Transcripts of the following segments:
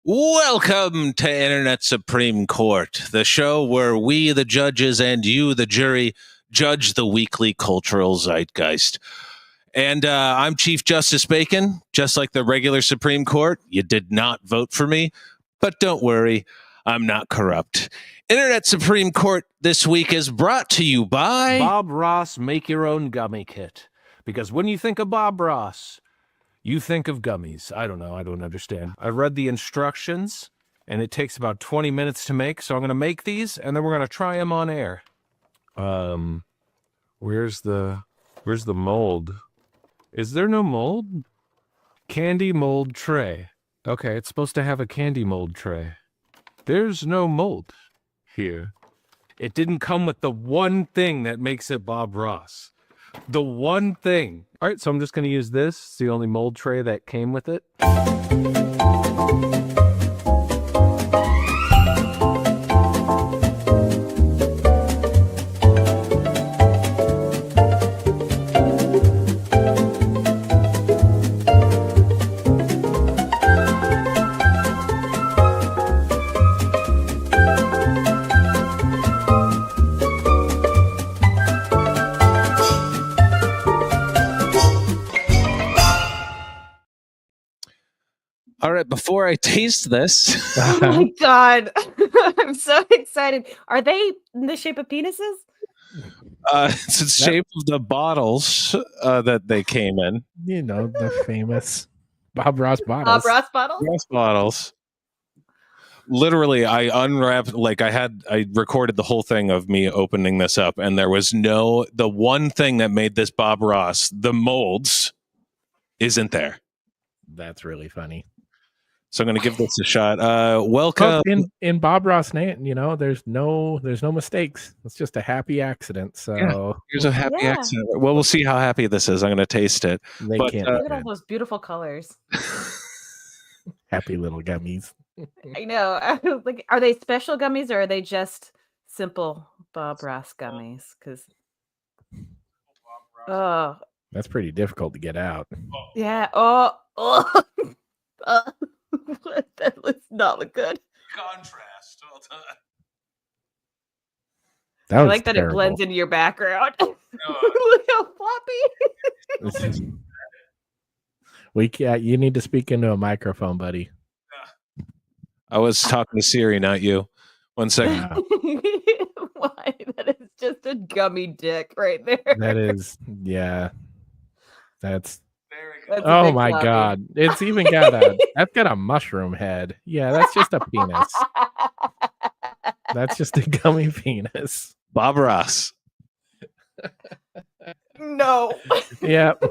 Welcome to Internet Supreme Court, the show where we, the judges, and you, the jury, judge the weekly cultural zeitgeist. And I'm Chief Justice Bacon, just like the regular Supreme Court. You did not vote for me, but don't worry, I'm not corrupt. Internet Supreme Court this week is brought to you by Bob Ross Make Your Own Gummy Kit. Because when you think of Bob Ross, you think of gummies. I don't know. I don't understand. I read the instructions, and it takes about 20 minutes to make. So I'm going to make these, and then we're going to try them on air. Where's the mold? Is there no mold? Candy mold tray. Okay, it's supposed to have a candy mold tray. There's no mold here. It didn't come with the one thing that makes it Bob Ross. The one thing. All right, so I'm just going to use this. It's the only mold tray that came with it. All right, before I taste this. Oh my God. I'm so excited. Are they in the shape of penises? It's the shape of the bottles that they came in. You know, the famous Bob Ross bottles. Bob Ross bottles? Ross bottles. Literally, I unwrapped, I recorded the whole thing of me opening this up, and there was the one thing that made this Bob Ross, the molds, isn't there. That's really funny. So I'm going to give this a shot. Welcome. In Bob Ross name, you know, there's no mistakes. It's just a happy accident. So yeah, here's a happy accident. Well, we'll see how happy this is. I'm going to taste it. Look at all those beautiful colors. Happy little gummies. I know. Like, are they special gummies or are they just simple Bob Ross gummies? Because that's pretty difficult to get out. Yeah. That looks not look good. Contrast. Well done. I like that it blends into your background. Look how floppy. You need to speak into a microphone, buddy. I was talking to Siri, not you. 1 second. Why? That is just a gummy dick right there. That is, yeah. That's oh my floppy. God. It's even got that's got a mushroom head. Yeah, that's just a penis. That's just a gummy penis. Bob Ross. No. Yep.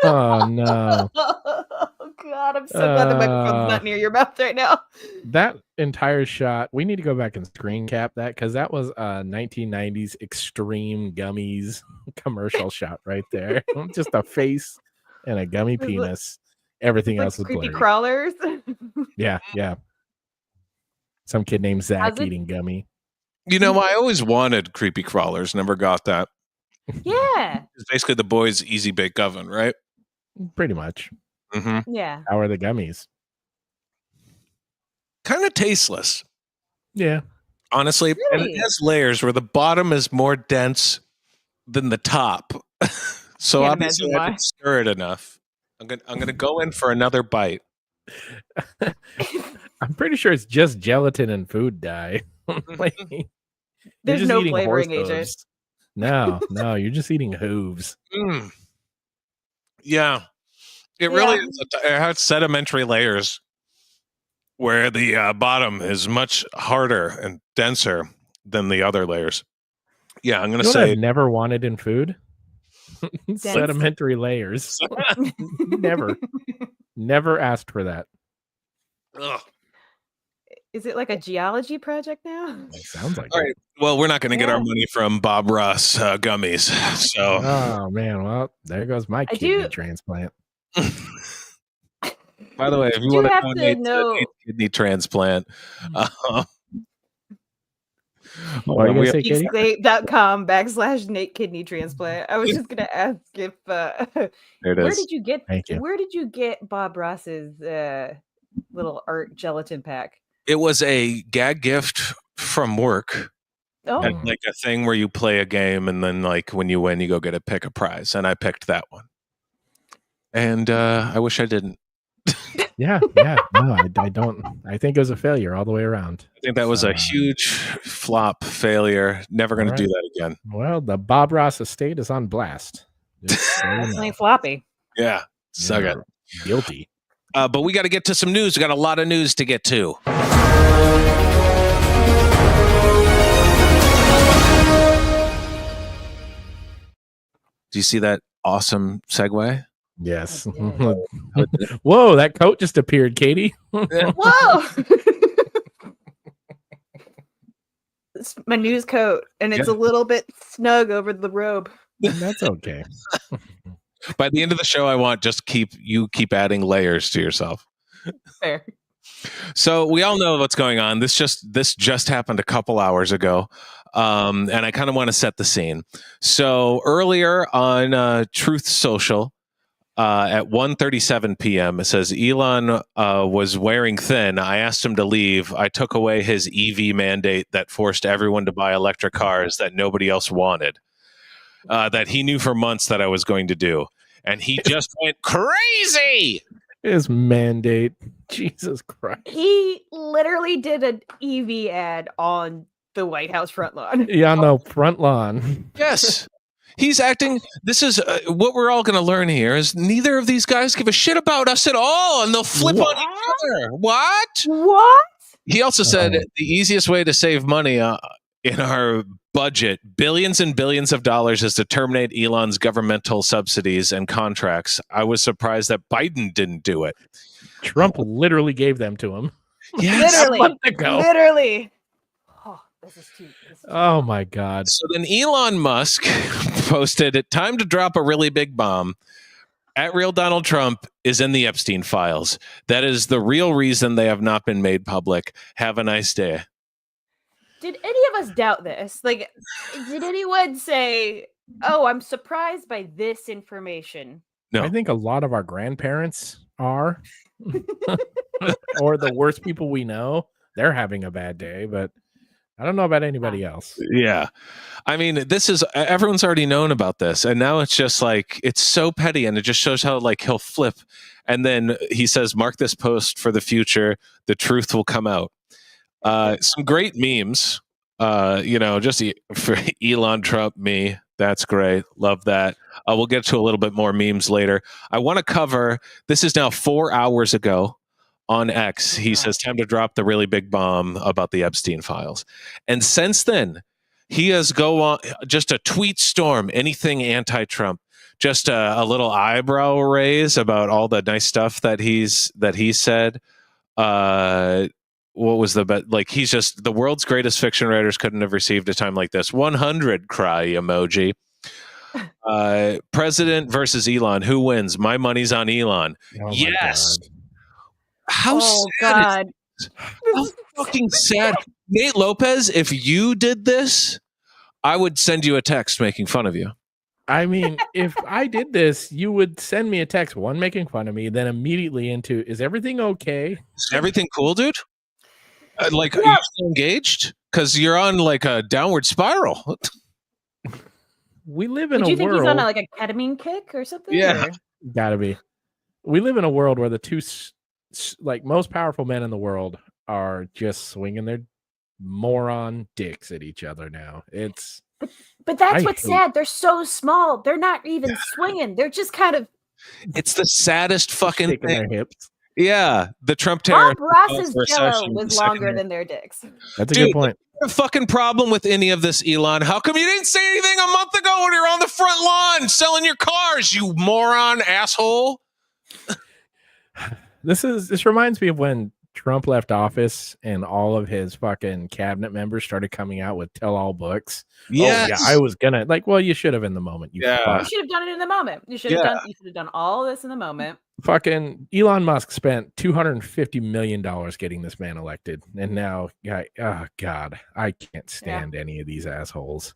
Oh no. Oh God, I'm so glad the microphone's not near your mouth right now. That entire shot, we need to go back and screen cap that because that was a 1990s extreme gummies commercial shot right there. Just a face and a gummy penis. Everything else was creepy blurry. Crawlers. Yeah. Some kid named Zach eating gummy. You know, I always wanted creepy crawlers. Never got that. Yeah. It's basically the boys' easy bake oven, right? Pretty much. Mm-hmm. Yeah. How are the gummies? Kind of tasteless. Yeah. Honestly. Really? And it has layers where the bottom is more dense than the top. So Can't obviously imagine I didn't stir it enough. I'm gonna go in for another bite. I'm pretty sure it's just gelatin and food dye. There's no flavoring agent. No, you're just eating hooves. Yeah. It really is. It has sedimentary layers where the bottom is much harder and denser than the other layers. Yeah, I'm going to say I've never wanted in food. Sedimentary layers. Never asked for that. Ugh. Is it like a geology project now? It sounds like all right. Well, we're not going to get our money from Bob Ross gummies. So. Oh man, well there goes my kidney transplant. By the way, if you want to donate to a kidney transplant, Geekscape.com/Nate kidney transplant. I was just gonna ask if there it is. where did you get Bob Ross's little art gelatin pack. It was a gag gift from work. Oh, And like a thing where you play a game and then like when you win, you go get to pick a prize. And I picked that one. And I wish I didn't. Yeah. No, I don't. I think it was a failure all the way around. I think that was a huge flop failure. Never going to do that again. Well, the Bob Ross estate is on blast. Just so you know. definitely floppy. Yeah. Suck it. Guilty. But we got to get to some news. We got a lot of news to get to. Do you see that awesome segue? Yes. Okay. Whoa, that coat just appeared, Katie. Whoa! It's my news coat, and it's a little bit snug over the robe. That's okay. By the end of the show, I want just keep adding layers to yourself. Fair. So we all know what's going on. This just happened a couple hours ago. And I kind of want to set the scene. So earlier on Truth Social, at 1:37 p.m., it says Elon was wearing thin. I asked him to leave. I took away his EV mandate that forced everyone to buy electric cars that nobody else wanted, that he knew for months that I was going to do. And he just went crazy. His mandate. Jesus Christ. He literally did an EV ad on the White House front lawn. Yeah, on the front lawn. Yes. He's acting. This is what we're all going to learn here is neither of these guys give a shit about us at all. And they'll flip on each other. What? What? He also said the easiest way to save money in our budget, billions and billions of dollars, is to terminate Elon's governmental subsidies and contracts. I was surprised that Biden didn't do it. Trump literally gave them to him. Yes. Literally. A month ago. Literally. Oh, this is too. Oh my God. So then Elon Musk posted, "Time to drop a really big bomb. At real Donald Trump is in the Epstein files. That is the real reason they have not been made public. Have a nice day." Did any of us doubt this? Like, did anyone say, "Oh, I'm surprised by this information"? No. I think a lot of our grandparents are, or the worst people we know. They're having a bad day, but I don't know about anybody else. Yeah. I mean, this is, everyone's already known about this. And now it's just like, it's so petty. And it just shows how like he'll flip. And then he says, "Mark this post for the future. The truth will come out." Some great memes, just for Elon Trump, me. That's great. Love that. We'll get to a little bit more memes later. I want to cover, this is now 4 hours ago on X. He says, "Time to drop the really big bomb about the Epstein files." And since then, he has go on just a tweet storm, anything anti-Trump, just a little eyebrow raise about all the nice stuff that he said. What was the bet? Like, he's just the world's greatest fiction writers couldn't have received a time like this. 100 cry emoji. President versus Elon. Who wins? My money's on Elon. Oh my Yes. God. How Oh sad God! how fucking sad. Nate Lopez, if you did this, I would send you a text making fun of you. I mean, if I did this, you would send me a text, one making fun of me, then immediately into, "Is everything okay?" Is everything cool, dude? Are you still engaged? Because you're on like a downward spiral. We live in Did a you think world. he's on like a ketamine kick or something? Yeah. or- Gotta be. We live in a world where the two, like most powerful men in the world, are just swinging their moron dicks at each other now. It's But that's I what's hate- sad. They're so small. They're not even swinging. They're just kind of. It's the saddest fucking shaking thing. their hips. Yeah, the Trump terror. Bob Ross's recession jello was the second longer year. than their dicks. That's a Dude, good point. A fucking problem with any of this, Elon. How come you didn't say anything a month ago when you were on the front lawn selling your cars, you moron asshole? This reminds me of when Trump left office and all of his fucking cabinet members started coming out with tell-all books. Yes. Oh, yeah, I was gonna you should have in the moment. You Yeah. You fuck. should have done it in the moment. You should have done all this in the moment. Fucking Elon Musk spent $250 million getting this man elected, and now, oh God, I can't stand any of these assholes.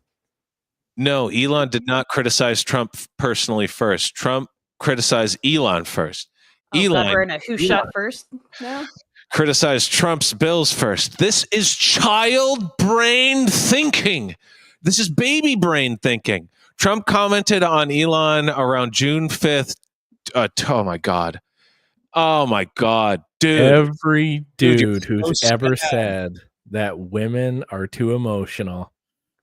No, Elon did not criticize Trump personally first. Trump criticized Elon first. Oh, God, Elon we're in a who shot first now. criticized Trump's bills first. This is child brain thinking. This is baby brain thinking. Trump commented on Elon around June 5th. Oh my God. Oh my God, dude. Every Dude, you're dude who's so ever sad. said that women are too emotional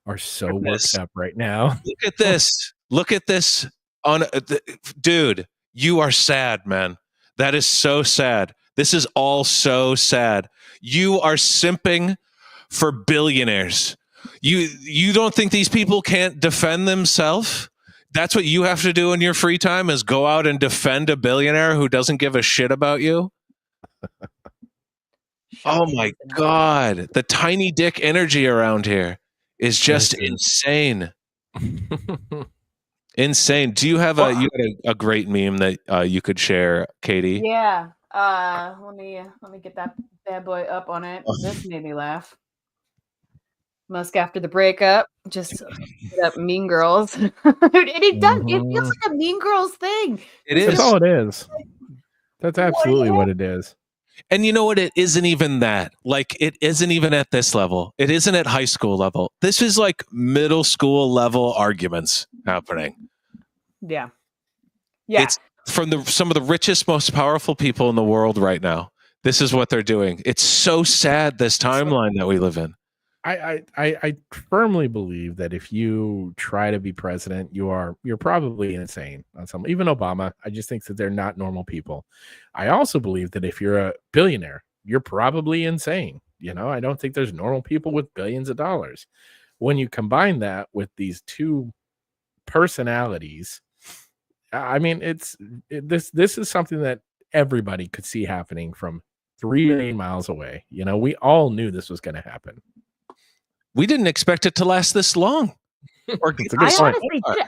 are so Goodness. worked up right now. Look at this. Look at this. Dude, you are sad, man. That is so sad. This is all so sad. You are simping for billionaires. You don't think these people can't defend themselves? That's what you have to do in your free time is go out and defend a billionaire who doesn't give a shit about you? Oh my God. The tiny dick energy around here is just insane. Insane. Do you have you had a great meme that you could share, Katie? Yeah. Let me get that bad boy up on it. This made me laugh. Musk after the breakup, just hit up Mean Girls. And it does. It feels like a Mean Girls thing. It is. That's all it is. That's absolutely what it is. And you know what? It isn't even that. Like, it isn't even at this level. It isn't at high school level. This is like middle school level arguments happening. Yeah. Yeah. It's from some of the richest, most powerful people in the world right now. This is what they're doing. It's so sad, this timeline that we live in. I firmly believe that if you try to be president, you're probably insane on some. Even Obama, I just think that they're not normal people. I also believe that if you're a billionaire, you're probably insane. You know, I don't think there's normal people with billions of dollars. When you combine that with these two personalities, I mean, this is something that everybody could see happening from 3 million miles away. You know, we all knew this was going to happen. We didn't expect it to last this long. I honestly did.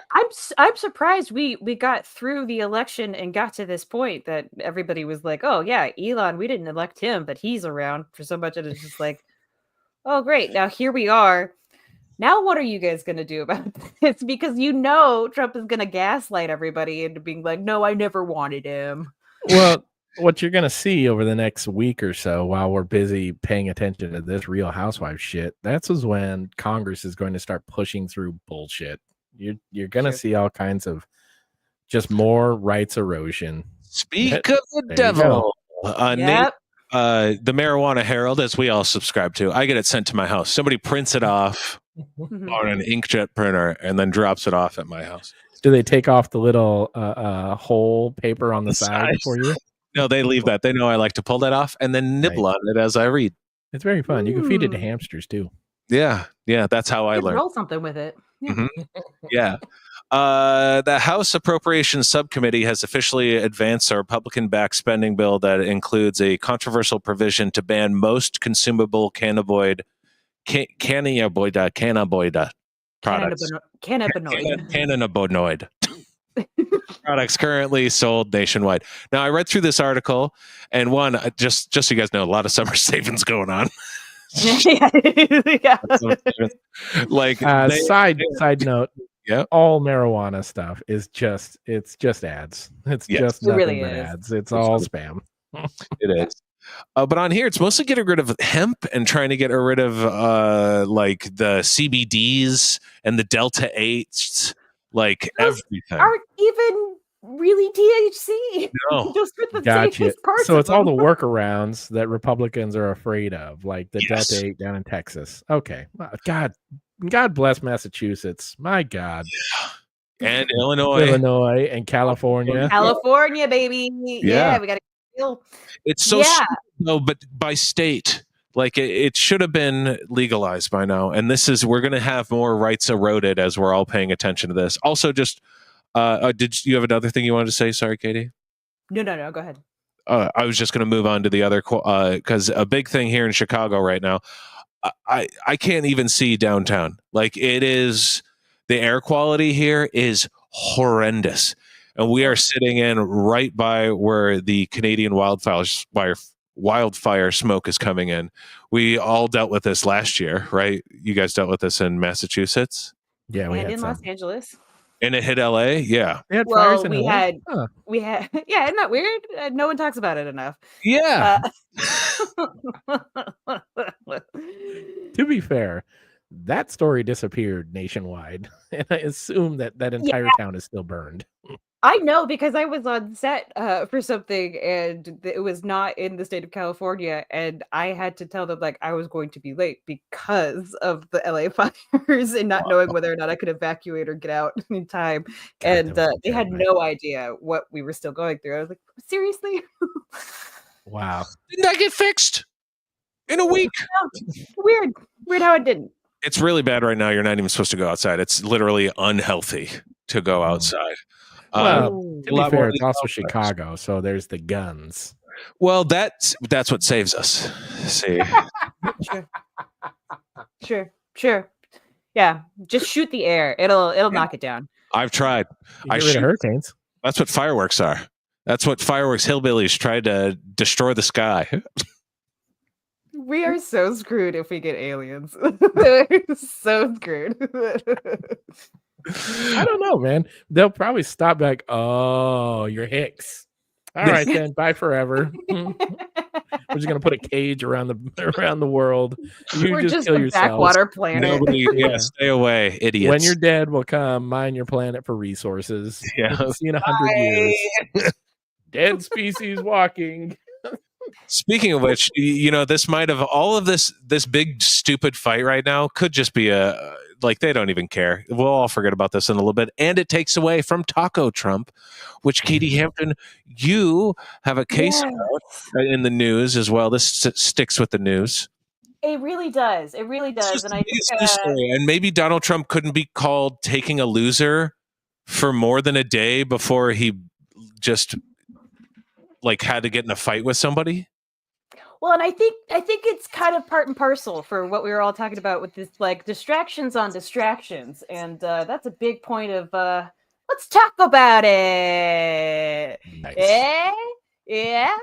I'm surprised we got through the election and got to this point that everybody was like, "Oh yeah, Elon, we didn't elect him, but he's around for so much." And it's just like, "Oh great, now here we are. Now what are you guys going to do about this?" Because you know Trump is going to gaslight everybody into being like, "No, I never wanted him." Well, what you're going to see over the next week or so while we're busy paying attention to this Real Housewives shit, that's when Congress is going to start pushing through bullshit. You're going to see all kinds of just more rights erosion. Speak of the devil. Yep. The Marijuana Herald, as we all subscribe to, I get it sent to my house. Somebody prints it off on an inkjet printer and then drops it off at my house. Do they take off the little whole paper on the side for you? No, they leave that. They know I like to pull that off and then nibble on it as I read. It's very fun. You can feed it to hamsters too. Yeah, that's how I learned. Roll something with it. Yeah. Yeah. The House Appropriations Subcommittee has officially advanced a Republican-backed spending bill that includes a controversial provision to ban most consumable cannabinoid products. Cannabinoid products currently sold nationwide. Now, I read through this article, and one, just so you guys know, a lot of summer savings going on. Yeah. Like side note, yeah, all marijuana stuff is just ads. It's just nothing really but is. ads. It's all spam. It is. But on here, it's mostly getting rid of hemp and trying to get rid of like the CBDs and the Delta 8s, like Those everything. Aren't even really THC. No. Just with the Gotcha. safest parts So of it's all the them. workarounds that Republicans are afraid of, like the Yes. Delta 8 down in Texas. Okay. God bless Massachusetts. My God. And Illinois. And California. California, baby. Yeah, we got to kill. It's so no, but by state. Like it should have been legalized by now. And we're going to have more rights eroded as we're all paying attention to this. Also, just did you have another thing you wanted to say? Sorry, Katie. No, go ahead. I was just going to move on to the other because a big thing here in Chicago right now. I can't even see downtown. Like it is, the air quality here is horrendous, and we are sitting in right by where the Canadian wildfire smoke is coming in. We all dealt with this last year, right? You guys dealt with this in Massachusetts. Yeah, we And had in some. Los Angeles. And it hit LA? Yeah. They had fires Well, in we LA? had, Huh. yeah, isn't that weird? No one talks about it enough. Yeah. To be fair, that story disappeared nationwide, and I assume that that entire town is still burned. I know because I was on set for something and it was not in the state of California, and I had to tell them like I was going to be late because of the LA fires and not knowing whether or not I could evacuate or get out in time. God, And that was they had terrible. no idea what we were still going through. I was like, seriously? Wow. Didn't that get fixed in a week? Weird how it didn't. It's really bad right now. You're not even supposed to go outside. It's literally unhealthy to go outside. Well, Ooh. to a lot be fair, more it's also wildfires. Chicago, so there's the guns. Well, that's what saves us. See, Sure. Yeah, just shoot the air. It'll knock it down. I've tried. You I get rid shoot- of hurricanes. That's what fireworks are. That's what fireworks hillbillies tried to destroy the sky. We are so screwed if we get aliens. We're so screwed. I don't know, man. They'll probably stop back. Oh, you're Hicks. All right, then. Bye forever. We're just gonna put a cage around the world. You We're just kill a yourselves. backwater planet. Nobody, Yeah. stay away, idiots. When you're dead, we'll come mine your planet for resources. Yeah. See in 100 years. Dead species walking. Speaking of which, this might have all of this big stupid fight right now could just be they don't even care. We'll all forget about this in a little bit, and it takes away from Taco Trump, which Katie Hampton, you have a case about in the news as well. This sticks with the news. It really does. It really It's does. just And a I news think story. And maybe Donald Trump couldn't be called taking a loser for more than a day before he just had to get in a fight with somebody. well, and I think it's kind of part and parcel for what we were all talking about with this distractions on distractions. And that's a big point of let's talk about it. Nice. Yeah.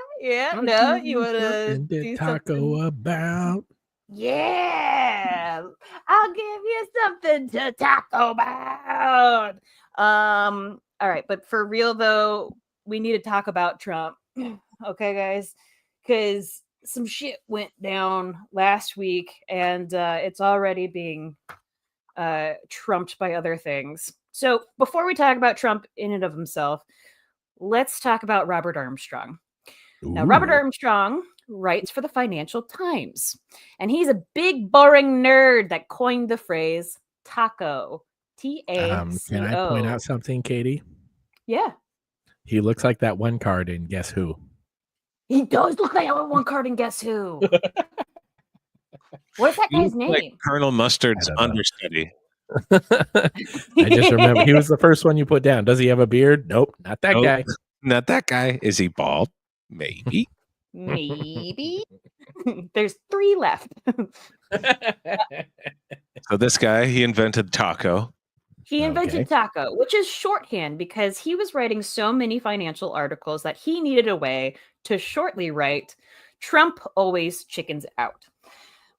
No, you want to Something to do taco something? about? Yeah, I'll give you something to talk about. All right, but for real though, we need to talk about Trump. Okay, guys, because some shit went down last week, and it's already being trumped by other things. So before we talk about Trump in and of himself, let's talk about Robert Armstrong. Now, Robert Ooh. Armstrong writes for the Financial Times, and he's a big, boring nerd that coined the phrase taco. TACO. Can I point out something, Katie? Yeah, He looks like that one card in Guess Who. he does look like one card in Guess Who. What's that He guy's looks like name? Colonel Mustard's I don't know. understudy. I just remember he was the first one you put down. Does he have a beard? Nope, not that Nope. guy. Not that guy. Is he bald? Maybe. Maybe. There's 3 left. So this guy, he invented taco. He invented Okay. taco, which is shorthand because he was writing so many financial articles that he needed a way to shortly write Trump always chickens out,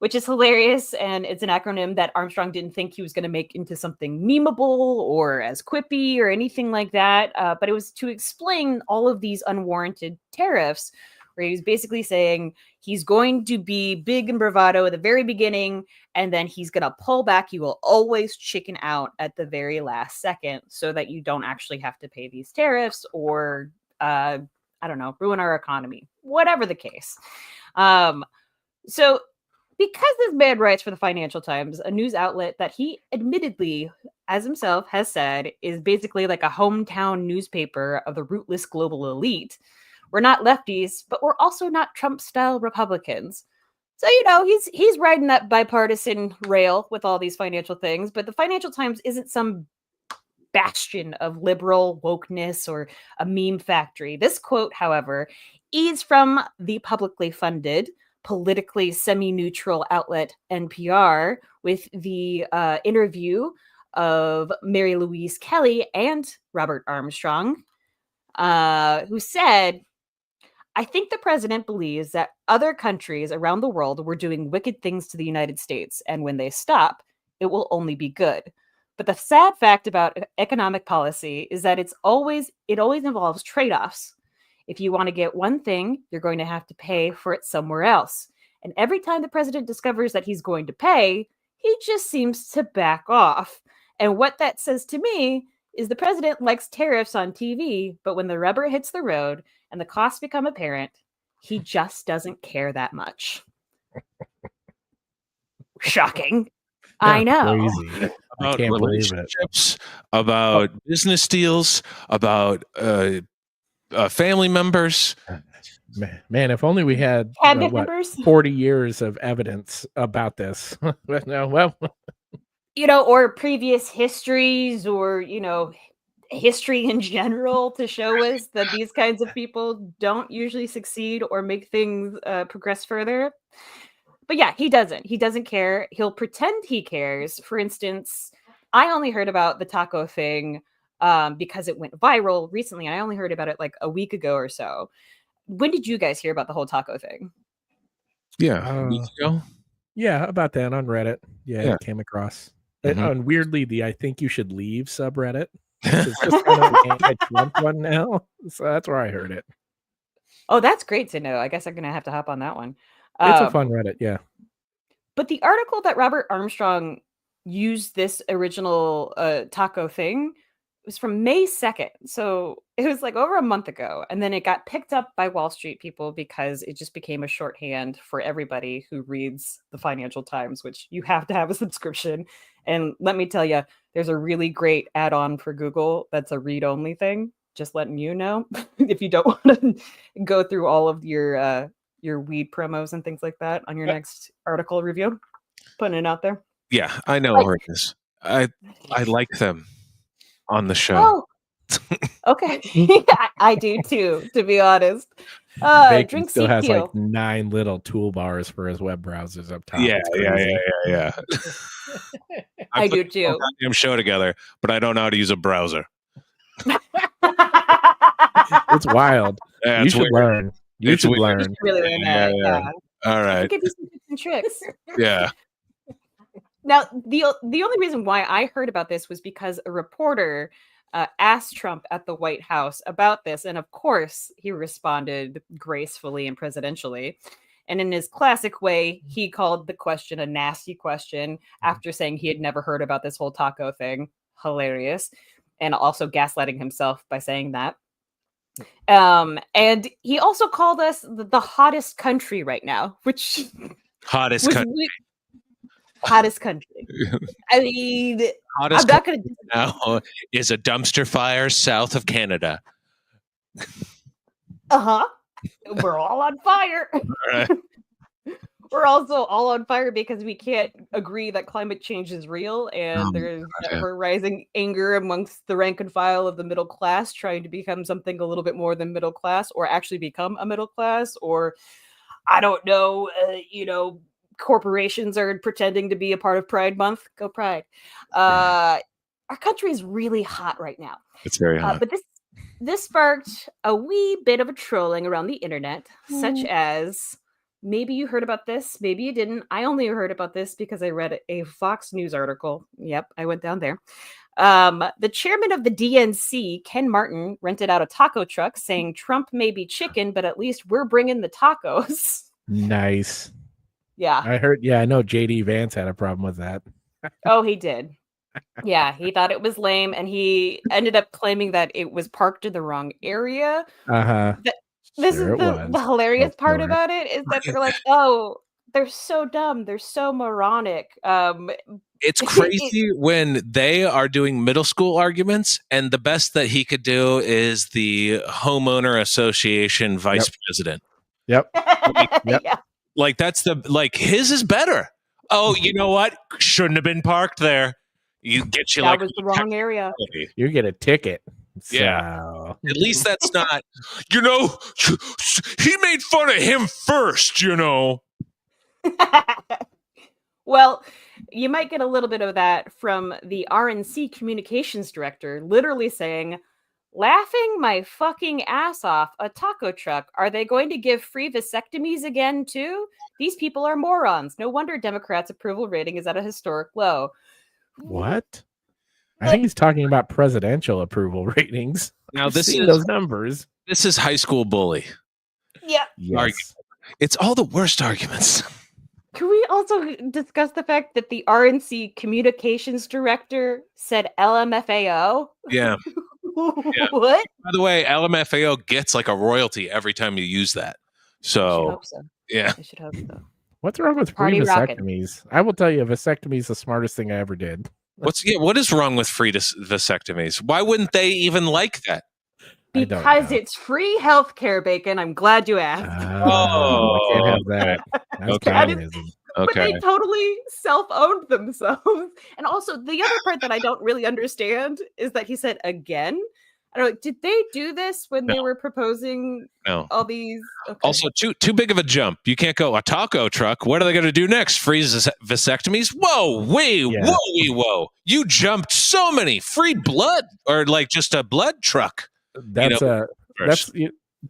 which is hilarious. And it's an acronym that Armstrong didn't think he was going to make into something memeable or as quippy or anything like that. But it was to explain all of these unwarranted tariffs, where he was basically saying he's going to be big and bravado at the very beginning, and then he's going to pull back. You will always chicken out at the very last second so that you don't actually have to pay these tariffs or, I don't know, ruin our economy, whatever the case. So because this man writes for the Financial Times, a news outlet that he admittedly, as himself has said, is basically like a hometown newspaper of the rootless global elite, we're not lefties, but we're also not Trump-style Republicans. So, he's riding that bipartisan rail with all these financial things, but the Financial Times isn't some bastion of liberal wokeness or a meme factory. This quote, however, is from the publicly funded, politically semi-neutral outlet NPR with the interview of Mary Louise Kelly and Robert Armstrong, who said, I think the president believes that other countries around the world were doing wicked things to the United States, and when they stop, it will only be good. But the sad fact about economic policy is that it always involves trade-offs. If you want to get one thing, you're going to have to pay for it somewhere else. And every time the president discovers that he's going to pay, he just seems to back off. And what that says to me is the president likes tariffs on TV, but when the rubber hits the road and the costs become apparent, he just doesn't care that much. Shocking. I know. Crazy. I About can't believe it. relationships, about business deals, about family members. Man, if only we had Cabinet members, 40 years of evidence about this. But no, well, or previous histories, or history in general to show us that these kinds of people don't usually succeed or make things progress further. But yeah, he doesn't care. He'll pretend he cares. For instance, I only heard about the taco thing because it went viral recently. I only heard about it like a week ago or so. When did you guys hear about the whole taco thing? Yeah, a week ago. Yeah, about that on Reddit. Yeah. It came across. And weirdly, the I think you should leave subreddit. It's just kind of an anti-Trump one now. So that's where I heard it. Oh, that's great to know. I guess I'm going to have to hop on that one. It's a fun Reddit, yeah. But the article that Robert Armstrong used this original taco thing was from May 2nd. So it was like over a month ago. And then it got picked up by Wall Street people because it just became a shorthand for everybody who reads the Financial Times, which you have to have a subscription. And let me tell you, there's a really great add-on for Google that's a read-only thing. Just letting you know if you don't want to go through all of your weed promos and things like that on your next article review. Putting it out there. Yeah, I know where it is. I like them on the show. Oh, okay. I do too, to be honest. Bacon Drink still has CQ. like 9 little toolbars for his web browsers up top. Yeah. I do put too. the goddamn show together, but I don't know how to use a browser. It's wild. Yeah, You it's should weird. learn. You It's should weird. learn. You should really learn that. Yeah. All I'll right. give you some tips and tricks. Yeah. Now, the only reason why I heard about this was because a reporter asked Trump at the White House about this. And of course, he responded gracefully and presidentially. And in his classic way, he called the question a nasty question after saying he had never heard about this whole taco thing. Hilarious. And also gaslighting himself by saying that. And he also called us the hottest country right now, which Hottest was country. hottest country. I mean, Hottest I'm not country going to. now is a dumpster fire south of Canada. We're all on fire. All right. We're also all on fire because we can't agree that climate change is real, and there's rising anger amongst the rank and file of the middle class trying to become something a little bit more than middle class, or actually become a middle class, or I don't know, corporations are pretending to be a part of Pride Month. Go Pride. Our country is really hot right now. It's very hot. But this sparked a wee bit of a trolling around the internet, such as, maybe you heard about this, maybe you didn't. I only heard about this because I read a Fox News article. Yep, I went down there. The chairman of the DNC, Ken Martin, rented out a taco truck saying Trump may be chicken, but at least we're bringing the tacos. Nice. Yeah. I heard. Yeah, I know JD Vance had a problem with that. Oh, he did. Yeah, he thought it was lame, and he ended up claiming that it was parked in the wrong area. This is the hilarious part about it is that they're like, oh, they're so dumb. They're so moronic. It's crazy when they are doing middle school arguments, and the best that he could do is the homeowner association vice president. Yep. Yeah. Like his is better. Oh, you know what? Shouldn't have been parked there. You get you that like was the wrong area. You get a ticket. Yeah. So. At least that's not, he made fun of him first, Well, you might get a little bit of that from the RNC communications director, literally saying, laughing my fucking ass off, a taco truck. Are they going to give free vasectomies again, too? These people are morons. No wonder Democrats' approval rating is at a historic low. What? I think he's talking about presidential approval ratings. Now I've this seen is those numbers. this is high school bully. Yeah. Yes. It's all the worst arguments. Can we also discuss the fact that the RNC communications director said LMFAO? Yeah. What? By the way, LMFAO gets like a royalty every time you use that. I should So hope so. yeah. I should hope so. What's wrong with free Party rockin'. vasectomies? I will tell you, a vasectomy is the smartest thing I ever did. What is wrong with free vasectomies? Why wouldn't they even like that? I don't Because know. it's free healthcare, Bacon. I'm glad you asked. I can't have that. That's Okay. communism. But Okay. they totally self-owned themselves. And also, the other part that I don't really understand is that he said again. I don't know, did they do this when they No. were proposing No. all these? Okay. Also, too big of a jump. You can't go a taco truck. What are they going to do next? Freeze vasectomies? Whoa, whoa! You jumped so many free blood, or like just a blood truck. That's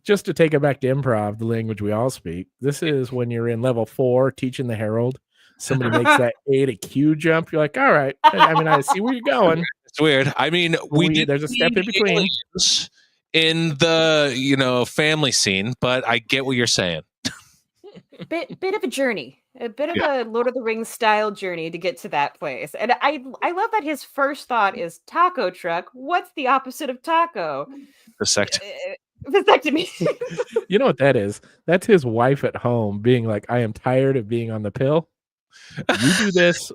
just to take it back to improv, the language we all speak. This is when you're in level 4 teaching the Herald. Somebody makes that A to Q jump. You're like, all right. I mean, I see where you're going. It's weird. I mean, There's a step in between. aliens in the family scene, but I get what you're saying. bit of a journey, a bit of a Lord of the Rings style journey to get to that place. And I love that his first thought is taco truck. What's the opposite of taco? Vasectomy. You know what that is? That's his wife at home being like, I am tired of being on the pill. You do this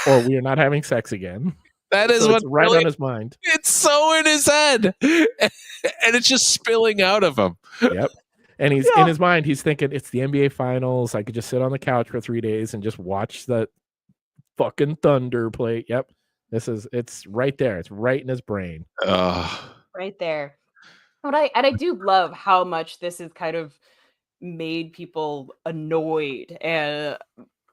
or we are not having sex again. That is So what's it's right really, on his mind. it's so in his head. And it's just spilling out of him. Yep. And he's in his mind, he's thinking it's the NBA finals. I could just sit on the couch for 3 days and just watch the fucking Thunder play. Yep. It's right there. It's right in his brain. Right there. And I do love how much this has kind of made people annoyed. And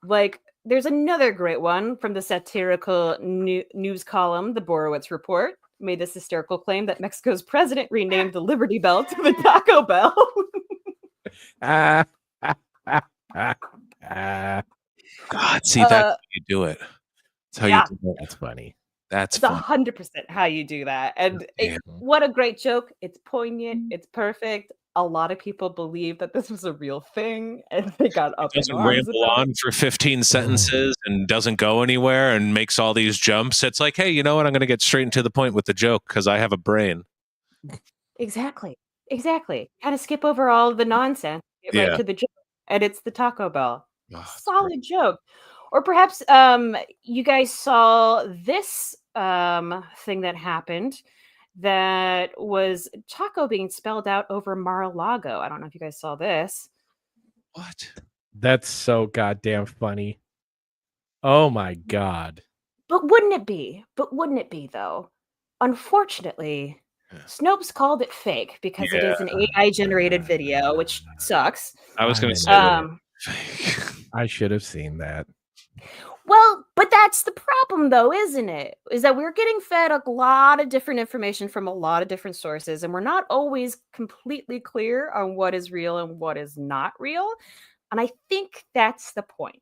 like, there's another great one from the satirical news column, the Borowitz Report, made this hysterical claim that Mexico's president renamed the Liberty Bell to the Taco Bell. God, see, that's how you do it. That's how you do it. That's funny. That's It's fun. 100% how you do that. And Yeah. what a great joke. It's poignant. It's perfect. A lot of people believe that this was a real thing, and they got up in Doesn't arms ramble about it. on for 15 sentences and doesn't go anywhere and makes all these jumps. It's like, hey, you know what? I'm going to get straight into the point with the joke because I have a brain. Exactly. Kind of skip over all the nonsense, get right to the joke, and it's the Taco Bell. Solid joke. Or perhaps you guys saw this thing that happened that was taco being spelled out over Mar-a-Lago. I don't know if you guys saw this. What? That's so goddamn funny. Oh my God. But wouldn't it be though? Unfortunately, Snopes called it fake because it is an AI generated video, which sucks. I was going to say I should have seen that. Well, but that's the problem though, isn't it? Is that we're getting fed a lot of different information from a lot of different sources, and we're not always completely clear on what is real and what is not real. And I think that's the point,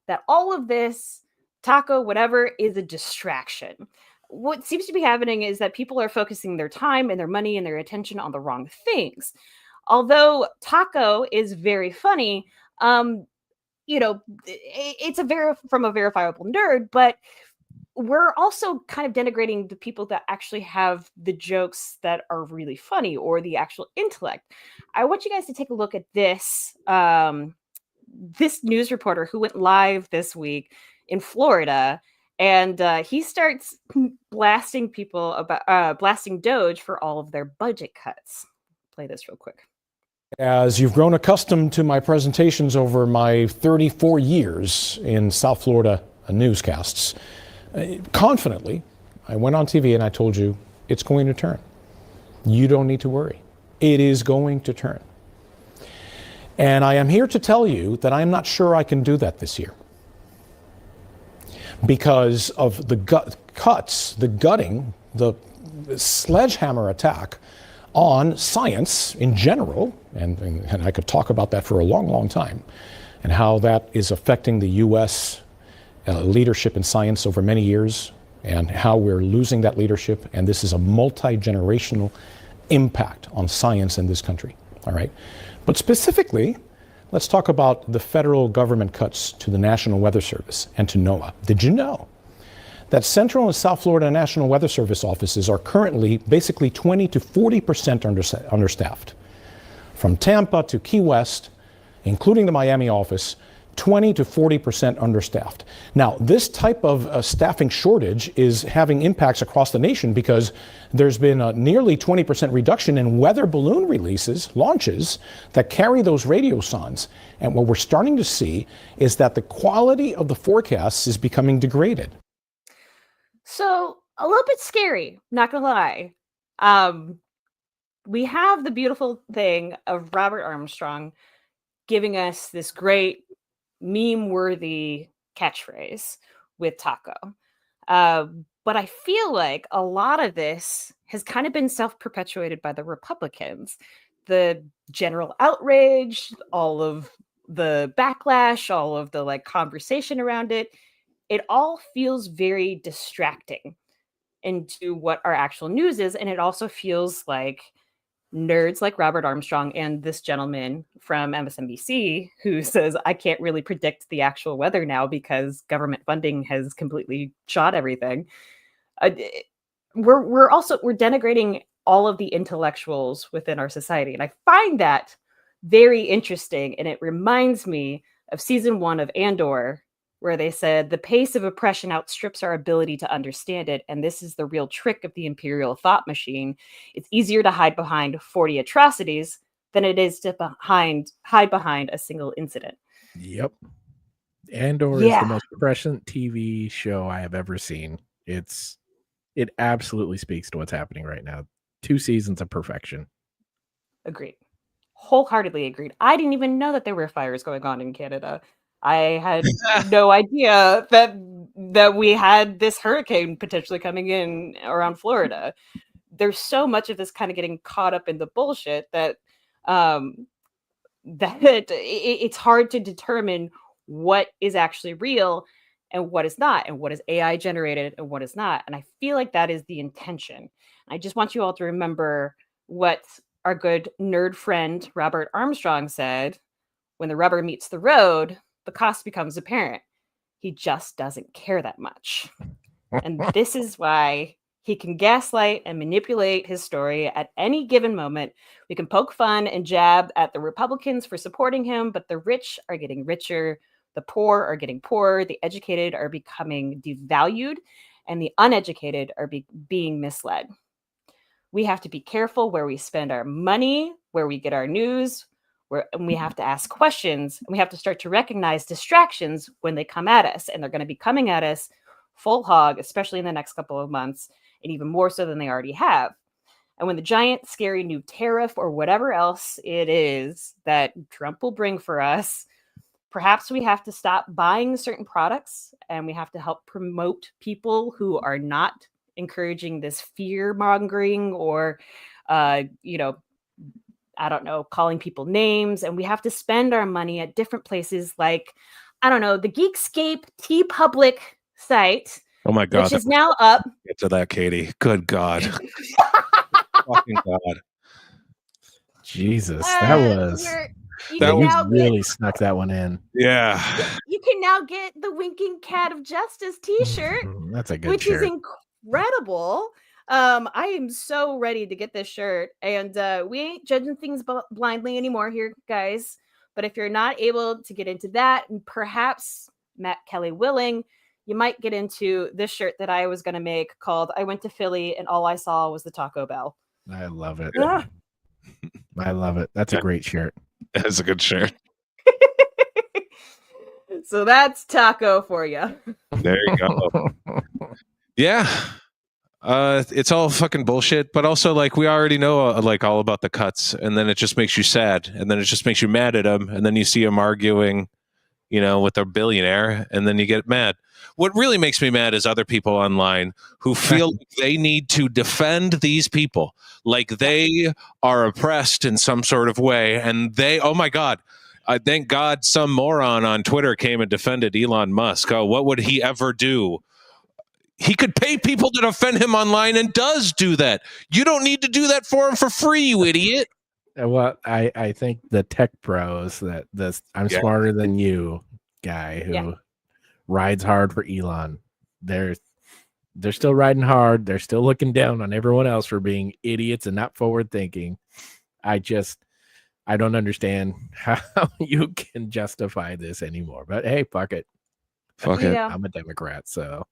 that all of this taco, whatever, is a distraction. What seems to be happening is that people are focusing their time and their money and their attention on the wrong things. Although taco is very funny, it's from a verifiable nerd, but we're also kind of denigrating the people that actually have the jokes that are really funny or the actual intellect. I want you guys to take a look at this, this news reporter who went live this week in Florida, and he starts blasting people about blasting Doge for all of their budget cuts. Play this real quick. As you've grown accustomed to my presentations over my 34 years in South Florida newscasts, confidently, I went on TV and I told you it's going to turn. You don't need to worry. It is going to turn. And I am here to tell you that I'm not sure I can do that this year because of the gutting, the sledgehammer attack on science in general, and I could talk about that for a long, long time, and how that is affecting the U.S. Leadership in science over many years, and how we're losing that leadership. And this is a multi-generational impact on science in this country. All right. But specifically, let's talk about the federal government cuts to the National Weather Service and to NOAA. Did you know that Central and South Florida National Weather Service offices are currently basically 20 to 40% understaffed? From Tampa to Key West, including the Miami office, 20 to 40% understaffed. Now, this type of staffing shortage is having impacts across the nation because there's been a nearly 20% reduction in weather balloon launches that carry those radiosondes. And what we're starting to see is that the quality of the forecasts is becoming degraded. So a little bit scary, not gonna lie. We have the beautiful thing of Robert Armstrong giving us this great meme-worthy catchphrase with Taco. But I feel like a lot of this has kind of been self-perpetuated by the Republicans. The general outrage, all of the backlash, all of the like conversation around it, it all feels very distracting into what our actual news is. And it also feels like nerds like Robert Armstrong and this gentleman from MSNBC who says, I can't really predict the actual weather now because government funding has completely shot everything. We're denigrating all of the intellectuals within our society. And I find that very interesting. And it reminds me of season 1 of Andor, where they said the pace of oppression outstrips our ability to understand it. And this is the real trick of the imperial thought machine. It's easier to hide behind 40 atrocities than it is to hide behind a single incident. Yep. Andor is the most prescient TV show I have ever seen. It absolutely speaks to what's happening right now. 2 seasons of perfection. Agreed. Wholeheartedly agreed. I didn't even know that there were fires going on in Canada. I had no idea that we had this hurricane potentially coming in around Florida. There's so much of this kind of getting caught up in the bullshit that it's hard to determine what is actually real and what is not, and what is AI generated and what is not. And I feel like that is the intention. I just want you all to remember what our good nerd friend Robert Armstrong said: when the rubber meets the road, the cost becomes apparent. He just doesn't care that much. And this is why he can gaslight and manipulate his story at any given moment. We can poke fun and jab at the Republicans for supporting him, but the rich are getting richer, the poor are getting poorer, the educated are becoming devalued, and the uneducated are being misled. We have to be careful where we spend our money, where we get our news, and we have to ask questions, and we have to start to recognize distractions when they come at us. And they're going to be coming at us full hog, especially in the next couple of months, and even more so than they already have. And when the giant, scary new tariff or whatever else it is that Trump will bring for us, perhaps we have to stop buying certain products, and we have to help promote people who are not encouraging this fear mongering or, I don't know, calling people names. And we have to spend our money at different places like, I don't know, the Geekscape TeePublic site. Oh my God. Which is now up. Get to that, Katie. Good God. Fucking God. Jesus, that was... You really snuck that one in. Yeah. You can now get the Winking Cat of Justice t-shirt. That's a good which shirt. Is incredible. I am so ready to get this shirt, and we ain't judging things blindly anymore here, guys. But if you're not able to get into that, and perhaps Matt Kelly willing, you might get into this shirt that I was going to make called "I Went to Philly and All I Saw Was the Taco Bell." I love it. Yeah. I love it. That's a great shirt. That's a good shirt. So that's Taco for you. There you go. Yeah. It's all fucking bullshit, but also like we already know like all about the cuts, and then it just makes you sad, and then it just makes you mad at them, and then you see them arguing, with their billionaire, and then you get mad. What really makes me mad is other people online who feel like they need to defend these people, like they are oppressed in some sort of way, and oh my God, thank God some moron on Twitter came and defended Elon Musk. Oh, what would he ever do? He could pay people to defend him online and does do that. You don't need to do that for him for free, you idiot. Well, I think the tech bros that this I'm smarter than you guy who rides hard for Elon, they're still riding hard. They're still looking down on everyone else for being idiots and not forward thinking. I don't understand how you can justify this anymore. But hey, fuck it. Fuck it. I'm a Democrat, so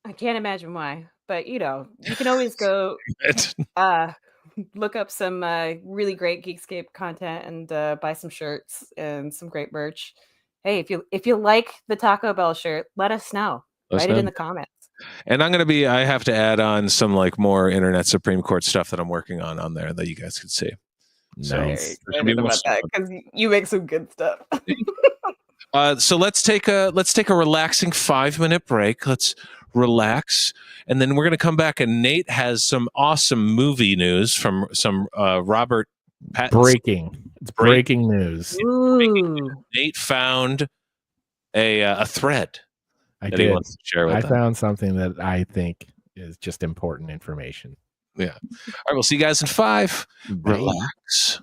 I can't imagine why, but you can always go look up some really great Geekscape content and buy some shirts and some great merch. Hey, if you like the Taco Bell shirt, let us know. Write it in the comments. And I have to add on some like more Internet Supreme Court stuff that I'm working on there that you guys can see. nice. So, about that because you make some good stuff. So let's take a relaxing 5-minute break. Let's relax, and then we're going to come back. And Nate has some awesome movie news from some Robert Pattinson. It's breaking news. Ooh. Nate found a thread. I that did. He wants to share with I them. found something that I think is just important information. Yeah. All right. We'll see you guys in 5. Bye. Relax.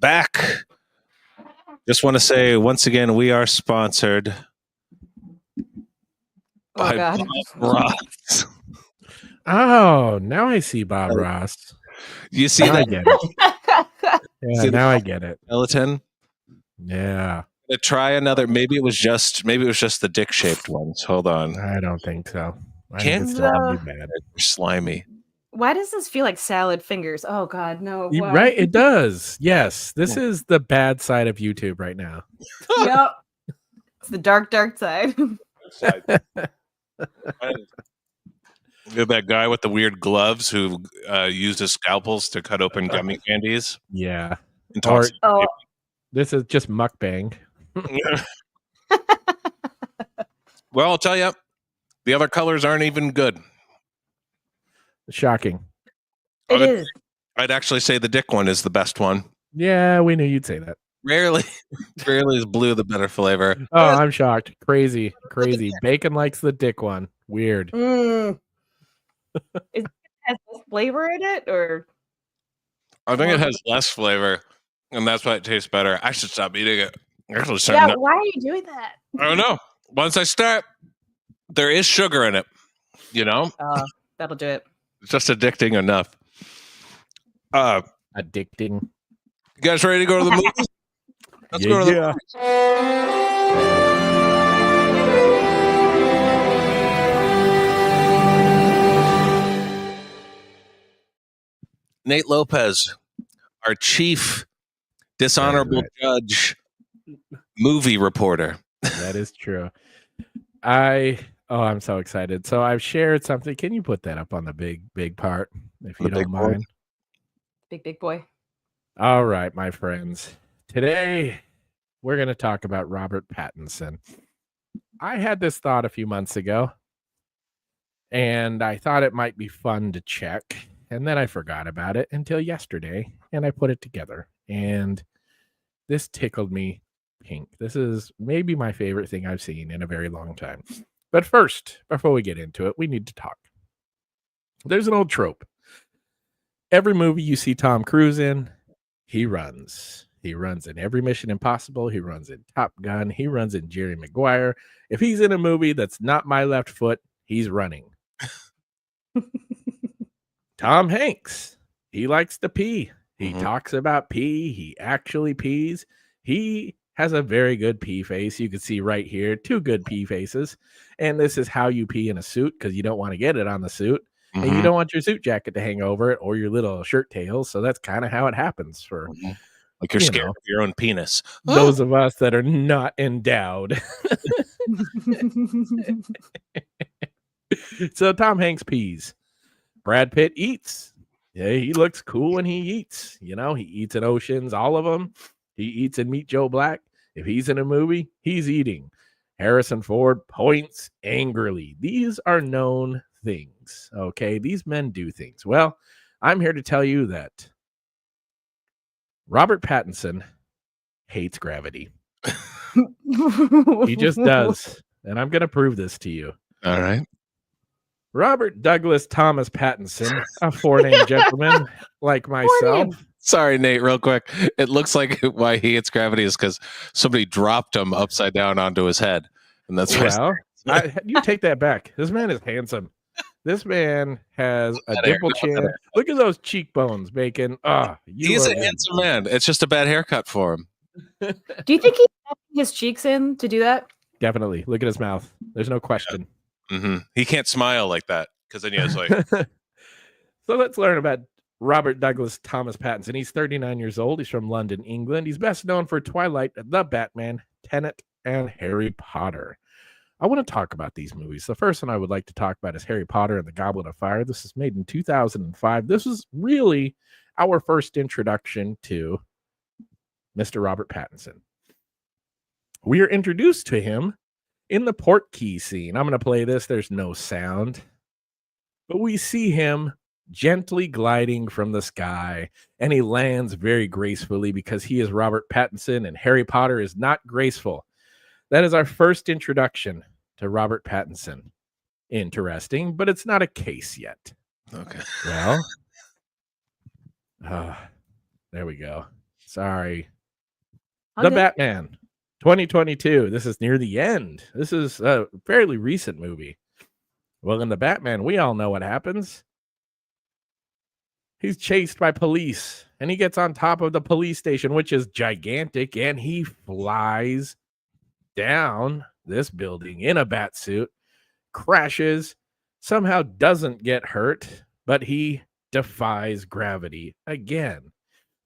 back. Just want to say once again, we are sponsored by God. Bob Ross. Oh, now I see Bob Ross. You see Now I that get it. Yeah, See the- now I get it. skeleton? Yeah, Try another. Maybe it was just the dick-shaped ones. Hold on. I don't think so. I Can't think it's still gonna the- be bad. They're slimy. Why does this feel like salad fingers? Oh God, no. You- Why? Right? It does. Yes, this is the bad side of YouTube right now. Yep. It's the dark side. You know that guy with the weird gloves who uses scalpels to cut open gummy candies? Yeah. And Or talks- Oh, this is just mukbang. Well, I'll tell you, the other colors aren't even good. Shocking. it Okay. is. I'd actually say the dick one is the best one. Yeah, we knew you'd say that. Rarely is blue the better flavor. Oh, I'm shocked. Crazy. Bacon likes the dick one. Weird. Mm. Has this flavor in it, or I think it has less flavor, and that's why it tastes better. I should stop eating it. Actually, yeah? Why are you doing that? I don't know. Once I start, there is sugar in it. You know, That'll do it. it's just addicting enough. You Addicting. guys ready to go to the movies? Let's go to the Yeah. Nate Lopez, our chief dishonorable judge, movie reporter. That is true. I'm so excited. So I've shared something. Can you put that up on the big part if you The big don't board? mind? Big boy. All right, my friends. Today we're going to talk about Robert Pattinson. I had this thought a few months ago, and I thought it might be fun to check, and then I forgot about it until yesterday, and I put it together, and this tickled me pink. This is maybe my favorite thing I've seen in a very long time. But first, before we get into it, we need to talk. There's an old trope. Every movie you see Tom Cruise in, he runs. He runs in every Mission Impossible. He runs in Top Gun. He runs in Jerry Maguire. If he's in a movie that's not My Left Foot, he's running. Tom Hanks, he likes to pee. He talks about pee. He actually pees. He has a very good pee face. You can see right here, 2 good pee faces. And this is how you pee in a suit because you don't want to get it on the suit. And you don't want your suit jacket to hang over it or your little shirt tails. So that's kind of how it happens for Like you're you scared know. of your own penis. those of us that are not endowed. So Tom Hanks pees. Brad Pitt eats. Yeah, he looks cool when he eats. You know, he eats in Oceans, all of them. He eats in Meet Joe Black. If he's in a movie, he's eating. Harrison Ford points angrily. These are known things. Okay, these men do things. Well, I'm here to tell you that Robert Pattinson hates gravity. He just does. And I'm going to prove this to you. All right. Robert Douglas Thomas Pattinson, a 4-name gentleman like myself. Sorry, Nate, real quick. It looks like why he hates gravity is because somebody dropped him upside down onto his head. And that's why. Well, you take that back. This man is handsome. This man has a dimple chin. Look at those cheekbones, Bacon. He's a handsome man. It's just a bad haircut for him. Do you think he's tapping his cheeks in to do that? Definitely. Look at his mouth. There's no question. He can't smile like that because then he has like. So let's learn about Robert Douglas Thomas Pattinson. He's 39 years old. He's from London, England. He's best known for Twilight, The Batman, Tenet, and Harry Potter. I want to talk about these movies. The first one I would like to talk about is Harry Potter and the Goblet of Fire. This is made in 2005. This was really our first introduction to Mr. Robert Pattinson. We are introduced to him in the Portkey scene. I'm going to play this. There's no sound. But we see him gently gliding from the sky, and he lands very gracefully because he is Robert Pattinson, and Harry Potter is not graceful. That is our first introduction to Robert Pattinson. Interesting, but it's not a case yet. Okay. Well, there we go. Sorry. All The good. Batman, 2022. This is near the end. This is a fairly recent movie. Well, in The Batman, we all know what happens. He's chased by police, and he gets on top of the police station, which is gigantic, and he flies down this building in a bat suit, crashes, somehow doesn't get hurt, but he defies gravity again.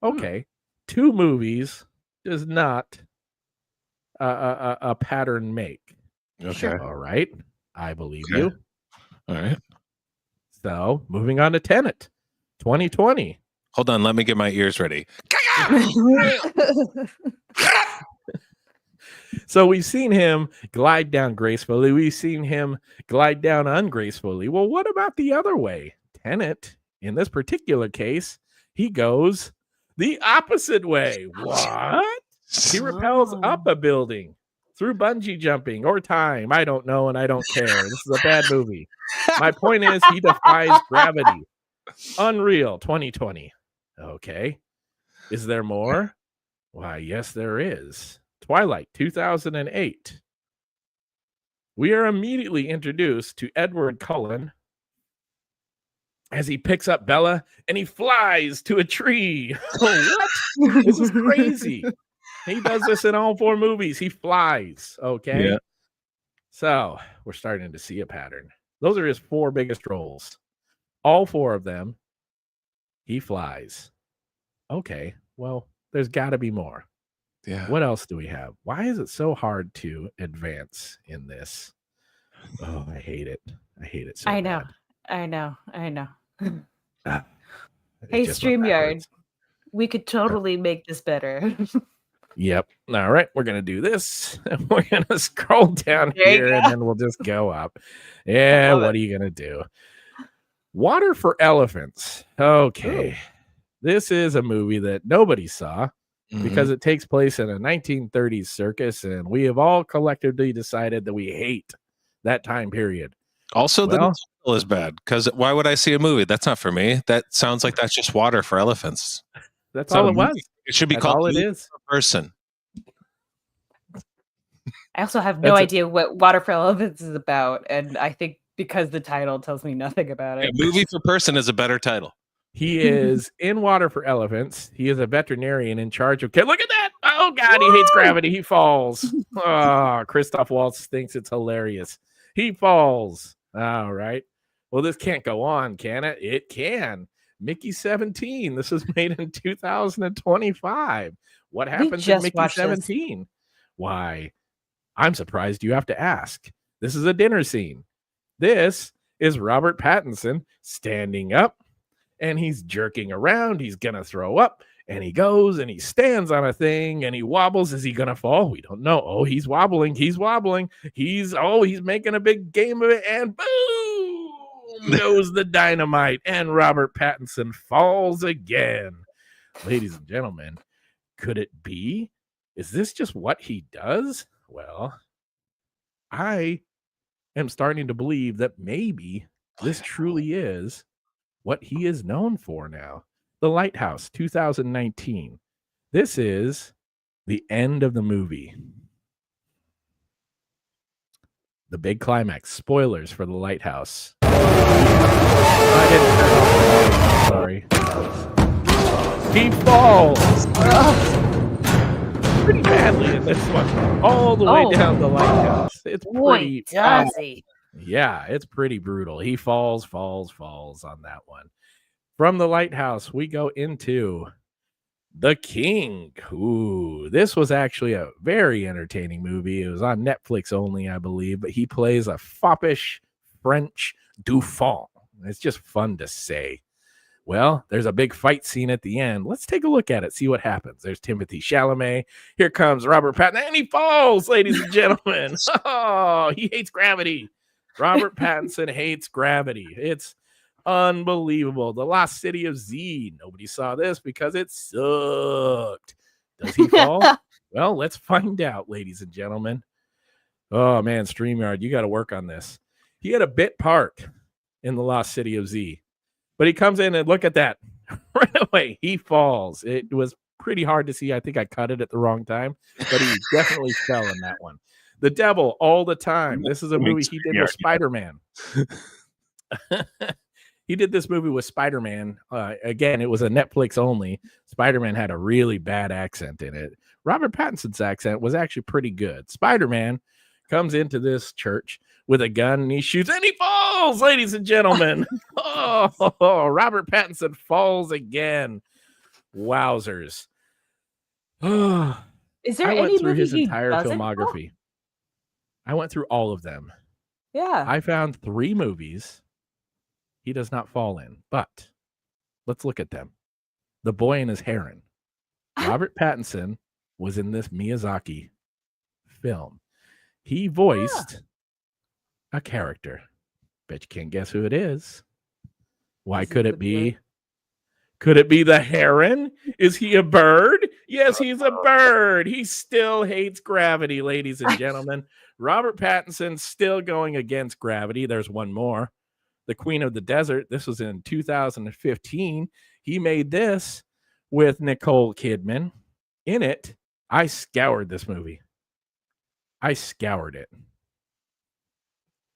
Okay, 2 movies does not a pattern make. Okay. All right, I believe Okay. you. All right. So, moving on to Tenet, 2020. Hold on. Let me get my ears ready. So we've seen him glide down gracefully. We've seen him glide down ungracefully. Well, what about the other way? Tenet, in this particular case, he goes the opposite way. What? He repels up a building through bungee jumping or time. I don't know, and I don't care. This is a bad movie. My point is, he defies gravity. Unreal 2020. Okay. Is there more? Why, yes, there is. Twilight 2008. We are immediately introduced to Edward Cullen as he picks up Bella and he flies to a tree. What? This is crazy. He does this in all 4 movies. He flies. Okay. Yeah. So we're starting to see a pattern. Those are his 4 biggest roles. All 4 of them, he flies. Okay. Well, there's got to be more. Yeah. What else do we have? Why is it so hard to advance in this? Oh, I hate it. I hate it so I know. bad. I know. Ah, Hey, it's just what that StreamYard, hurts. we could totally make this better. Yep. All right. We're going to do this. We're going to scroll down There you here and go. then we'll just go up. Yeah. love What it. are you going to do? Water for Elephants. Okay. This is a movie that nobody saw because it takes place in a 1930s circus, and we have all collectively decided that we hate that time period. Also, the Well- title is bad because why would I see a movie? That's not for me. That sounds like that's just water for elephants. That's not all a it movie. was. It should be That's called all it Movie is. for Person. I also have no That's a- idea what Water for Elephants is about, and I think because the title tells me nothing about Yeah, it. Movie for Person is a better title. He is in Water for Elephants. He is a veterinarian in charge of. Look at that! Oh God, he hates gravity. He falls. Oh, Christoph Waltz thinks it's hilarious. He falls. All right. Well, this can't go on, can it? It can. Mickey 17. This was made in 2025. What happens in just Mickey watched this. 17? Why? I'm surprised you have to ask. This is a dinner scene. This is Robert Pattinson standing up, and he's jerking around. He's going to throw up, and he goes and he stands on a thing and he wobbles. Is he going to fall? We don't know. Oh, he's wobbling. He's wobbling. He's making a big game of it, and boom goes the dynamite, and Robert Pattinson falls again. Ladies and gentlemen, could it be? Is this just what he does? Well, I am starting to believe that maybe this truly is what he is known for now. The Lighthouse, 2019. This is the end of the movie. The big climax. Spoilers for The Lighthouse. I didn't turn off the light. Sorry. He falls pretty badly in this one. All the way down the lighthouse. It's pretty. Boy, does he. Yeah, it's pretty brutal. He falls on that one. From The Lighthouse, we go into The King. Ooh, this was actually a very entertaining movie. It was on Netflix only, I believe, but he plays a foppish French Dauphin. It's just fun to say. Well, there's a big fight scene at the end. Let's take a look at it, see what happens. There's Timothée Chalamet. Here comes Robert Pattinson, and he falls, ladies and gentlemen. Oh, he hates gravity. Robert Pattinson hates gravity. It's unbelievable. The Lost City of Z. Nobody saw this because it sucked. Does he fall? Well, let's find out, ladies and gentlemen. Oh, man, StreamYard, you got to work on this. He had a bit part in The Lost City of Z. But he comes in and look at that. Right away, he falls. It was pretty hard to see. I think I cut it at the wrong time, but he definitely fell in that one. The Devil All the Time. This is a movie he did with Spider-Man. He did this movie with Spider-Man. Again, it was a Netflix only. Spider-Man had a really bad accent in it. Robert Pattinson's accent was actually pretty good. Spider-Man comes into this church with a gun and he shoots and he falls, ladies and gentlemen. Oh, Robert Pattinson falls again. Wowzers. Is there I went any through movie his he entire doesn't filmography. I went through all of them. Yeah. I found 3 movies he does not fall in, but let's look at them. The Boy and His Heron. Robert Pattinson was in this Miyazaki film. He voiced a character. Bet you can't guess who it is. Why could it be? Could it be the heron? Is he a bird? Yes, he's a bird. He still hates gravity, ladies and gentlemen. Robert Pattinson still going against gravity. There's one more. The Queen of the Desert. This was in 2015. He made this with Nicole Kidman. In it, I scoured this movie. I scoured it.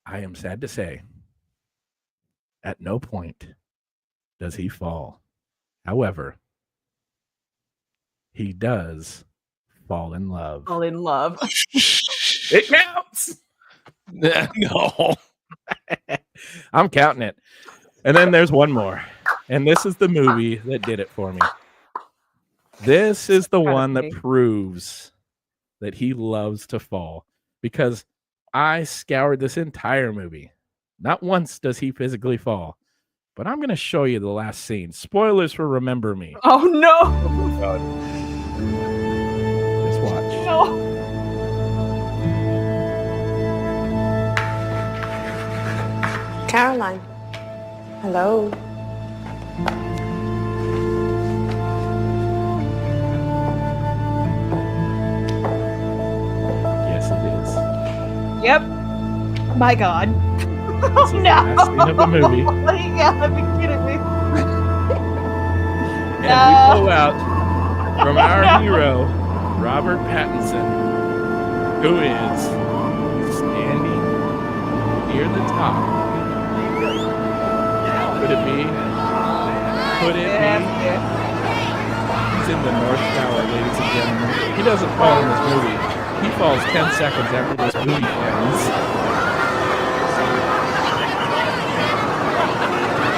I am sad to say, at no point does he fall. However, he does fall in love. Fall in love. It counts. No. I'm counting it. And then there's one more. And this is the movie that did it for me. This is the one that proves that he loves to fall, because I scoured this entire movie. Not once does he physically fall, but I'm going to show you the last scene. Spoilers for Remember Me. Oh no! Just watch. No. Caroline. Hello. Yes, it is. Yep. My God. This is the last scene of the movie. You gotta be kidding me. And we pull out from our hero, Robert Pattinson, who is standing near the top. Could it be? Could it be? He's in the North Tower, ladies and gentlemen. He doesn't fall in this movie. He falls 10 seconds after this movie ends.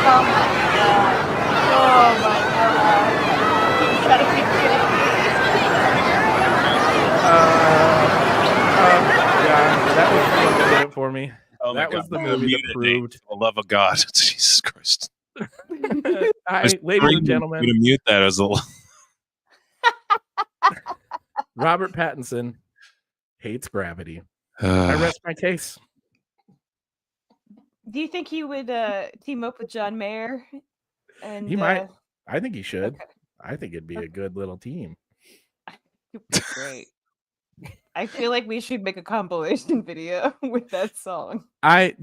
Oh my God. Oh my God. You gotta be kidding me. Yeah, that was the one that did it for me. Oh That was the movie that proved. For the love of God. Jesus Christ. Ladies and gentlemen, to mute that as a Robert Pattinson hates gravity. I rest my case. Do you think he would team up with John Mayer? And He might. I think he should. Okay. I think it'd be a good little team. It'd be great. I feel like we should make a compilation video with that song. I've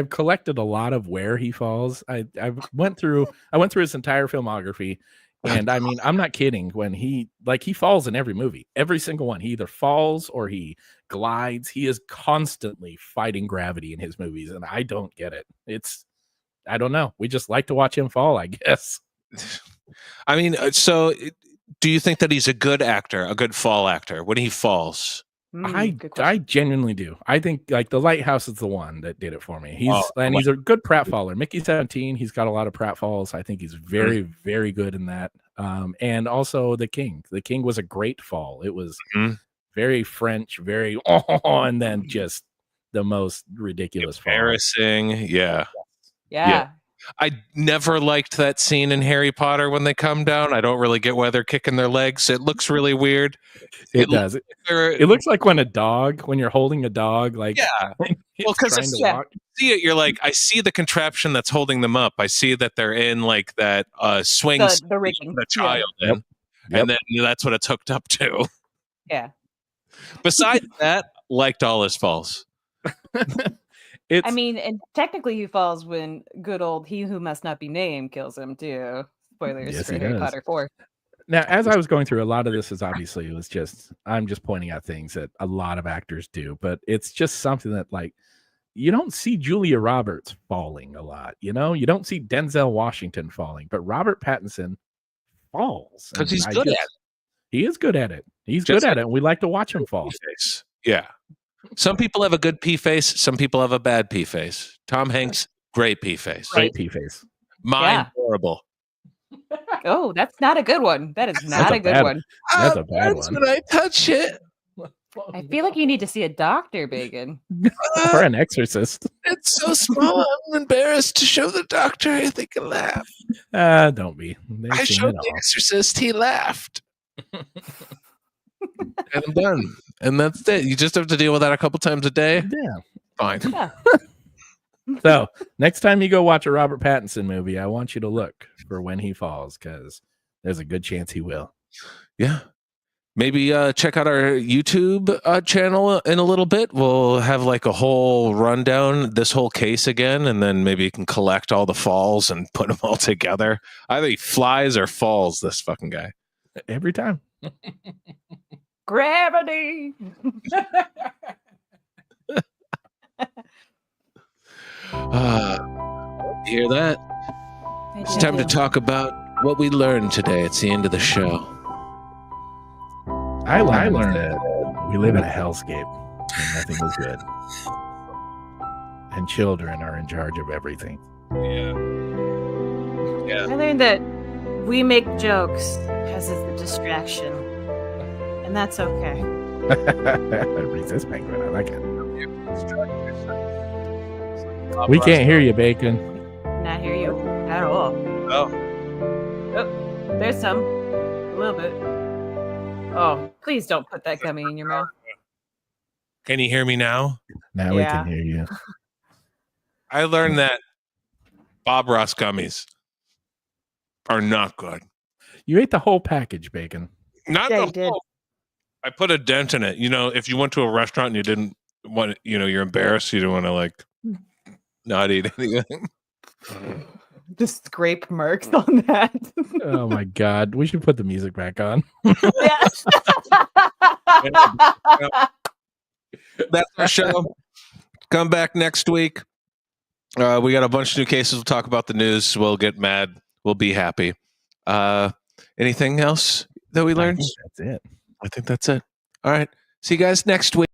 collected a lot of where he falls. I went through his entire filmography, and I mean, I'm not kidding when he falls in every movie, every single one. He either falls or he glides. He is constantly fighting gravity in his movies, and I don't get it. I don't know. We just like to watch him fall, I guess. I mean, do you think that he's a good actor, a good fall actor when he falls? I genuinely do. I think like The Lighthouse is the one that did it for me. He's a good pratfaller. Mickey 17, he's got a lot of pratfalls. I think he's very, very good in that. And also The King. The King was a great fall. It was very French, very and then just the most ridiculous embarrassing. Fall. Yeah. I never liked that scene in Harry Potter when they come down. I don't really get why they're kicking their legs. It looks really weird. It does. It looks like when you're holding a dog, like because trying to walk. See it, you're like, I see the contraption that's holding them up. I see that they're in like that swing the rigging. the child in, and then that's what it's hooked up to. Yeah. Besides that, liked all his falls. I mean, and technically he falls when good old He Who Must Not Be Named kills him too. Spoilers Yes, for he Harry does. Potter 4. Now, as I was going through, a lot of this is obviously it was just I'm just pointing out things that a lot of actors do, but it's just something that like you don't see Julia Roberts falling a lot. You don't see Denzel Washington falling, but Robert Pattinson falls Because and he's good at it. He is good at it. He's Just good like at it, and we like to watch him fall. P-face. Yeah. Some people have a good P face. Some people have a bad P face. Tom Hanks, great P face. Great P face. Mine, Yeah. horrible. Oh, that's not a good one. That is not a good one. That's a bad Hurts one. when I touch it. I feel like you need to see a doctor, Bacon. Or an exorcist. It's so small. I'm embarrassed to show the doctor. I think I laugh. Don't be. They've I seen showed it the all. exorcist. He laughed. And I'm done. And that's it. You just have to deal with that a couple times a day. Yeah. Fine. Yeah. So next time you go watch a Robert Pattinson movie, I want you to look for when he falls, because there's a good chance he will. Yeah. Maybe check out our YouTube channel in a little bit. We'll have like a whole rundown, this whole case again, and then maybe you can collect all the falls and put them all together. Either he flies or falls, this fucking guy. Every time. Gravity. You hear that? It's time to talk about what we learned today. It's the end of the show. I learned that we live in a hellscape and nothing is good. And children are in charge of everything. Yeah. I learned that we make jokes because it's a distraction. And that's okay. Recess penguin, I like it. We can't hear you, Bacon. Not hear you at all. Oh. Oh, there's some. A little bit. Oh, please don't put that gummy in your mouth. Can you hear me now? Now we Yeah. can hear you. I learned that Bob Ross gummies are not good. You ate the whole package, Bacon. Not Yeah, the you did. whole. I put a dent in it. You know, if you went to a restaurant and you didn't want, you're embarrassed. You don't want to like not eat anything. Just scrape marks on that. Oh my God. We should put the music back on. Yeah. That's our show. Come back next week. We got a bunch of new cases. We'll talk about the news. We'll get mad. We'll be happy. Anything else that we learned? That's it. I think that's it. All right. See you guys next week.